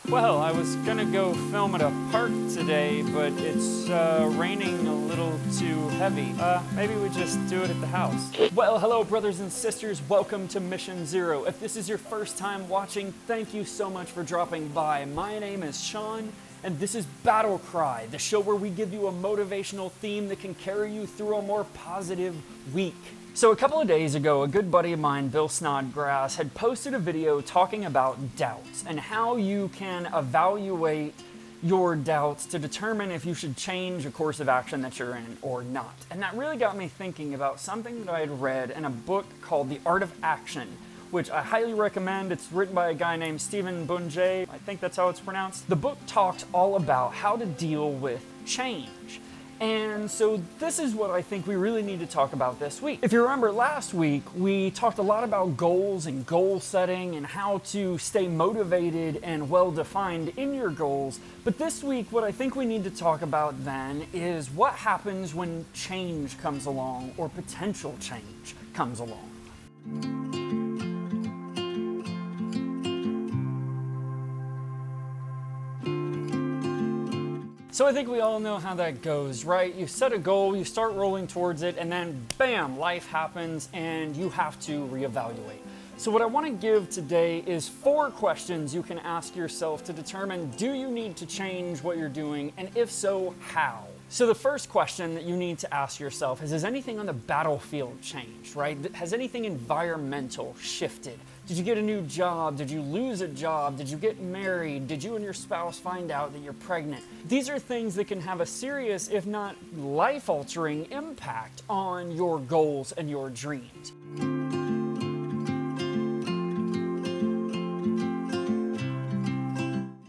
Well, I was gonna go film at a park today, but it's raining a little too heavy. Maybe we just do it at the house. Well, hello brothers and sisters, welcome to Mission Zero. If this is your first time watching, thank you so much for dropping by. My name is Shawn, and this is Battle Cry, the show where we give you a motivational theme that can carry you through a more positive week. So a couple of days ago, a good buddy of mine, Bill Snodgrass, had posted a video talking about doubts and how you can evaluate your doubts to determine if you should change a course of action that you're in or not. And that really got me thinking about something that I had read in a book called The Art of Action, which I highly recommend. It's written by a guy named Stephen Bunjay. I think that's how it's pronounced. The book talks all about how to deal with change. And so this is what I think we really need to talk about this week. If you remember last week, we talked a lot about goals and goal setting and how to stay motivated and well-defined in your goals. But this week, what I think we need to talk about then is what happens when change comes along or potential change comes along. So I think we all know how that goes, right? You set a goal, you start rolling towards it, and then bam, life happens and you have to reevaluate. So what I want to give today is 4 questions you can ask yourself to determine, do you need to change what you're doing, and if so, how? So the first question that you need to ask yourself is, has anything on the battlefield changed, right? Has anything environmental shifted? Did you get a new job? Did you lose a job? Did you get married? Did you and your spouse find out that you're pregnant? These are things that can have a serious, if not life-altering, impact on your goals and your dreams.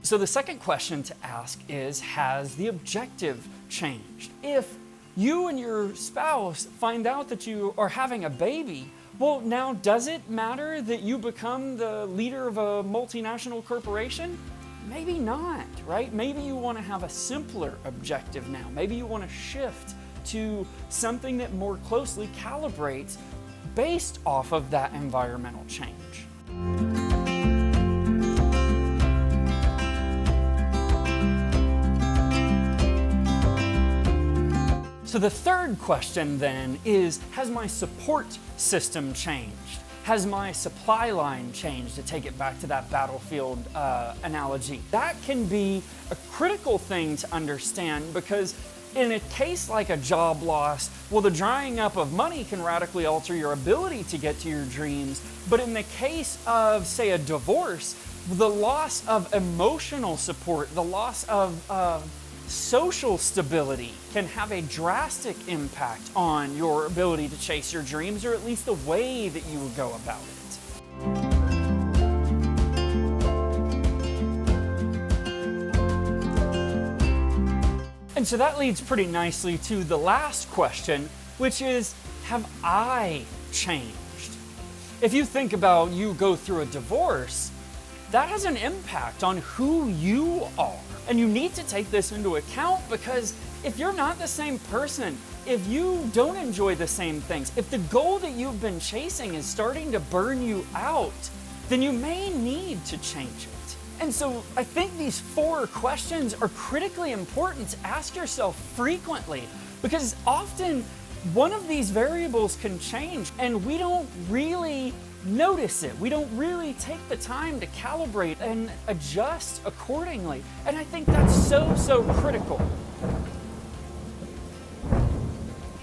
So the second question to ask is, has the objective changed? If you and your spouse find out that you are having a baby, well, now does it matter that you become the leader of a multinational corporation? Maybe not, right? Maybe you want to have a simpler objective now. Maybe you want to shift to something that more closely calibrates based off of that environmental change. So the third question then is, has my support system changed? Has my supply line changed, to take it back to that battlefield analogy? That can be a critical thing to understand, because in a case like a job loss, well, the drying up of money can radically alter your ability to get to your dreams. But in the case of, say, a divorce, the loss of emotional support, the loss of social stability can have a drastic impact on your ability to chase your dreams, or at least the way that you would go about it. And so that leads pretty nicely to the last question, which is, have I changed? If you think about, you go through a divorce, that has an impact on who you are. And you need to take this into account, because if you're not the same person, if you don't enjoy the same things, if the goal that you've been chasing is starting to burn you out, then you may need to change it. And so I think these 4 questions are critically important to ask yourself frequently, because often one of these variables can change and we don't really notice it. We don't really take the time to calibrate and adjust accordingly. And I think that's so critical.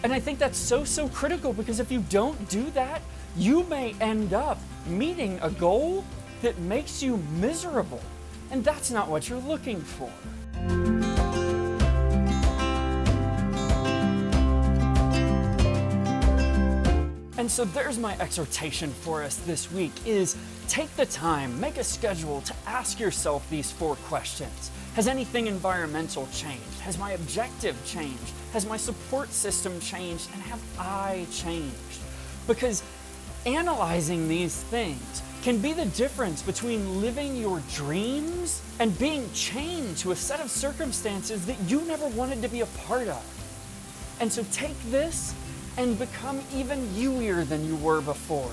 And I think that's so critical, because if you don't do that, you may end up meeting a goal that makes you miserable. And that's not what you're looking for. And so there's my exhortation for us this week, is take the time, make a schedule to ask yourself these 4 questions. Has anything environmental changed? Has my objective changed? Has my support system changed? And have I changed? Because analyzing these things can be the difference between living your dreams and being chained to a set of circumstances that you never wanted to be a part of. And so take this and become even youier than you were before.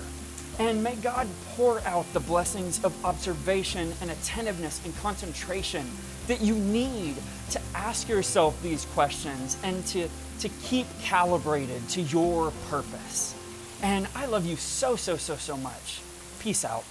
And may God pour out the blessings of observation and attentiveness and concentration that you need to ask yourself these questions and to keep calibrated to your purpose. And I love you so, so, so, so much. Peace out.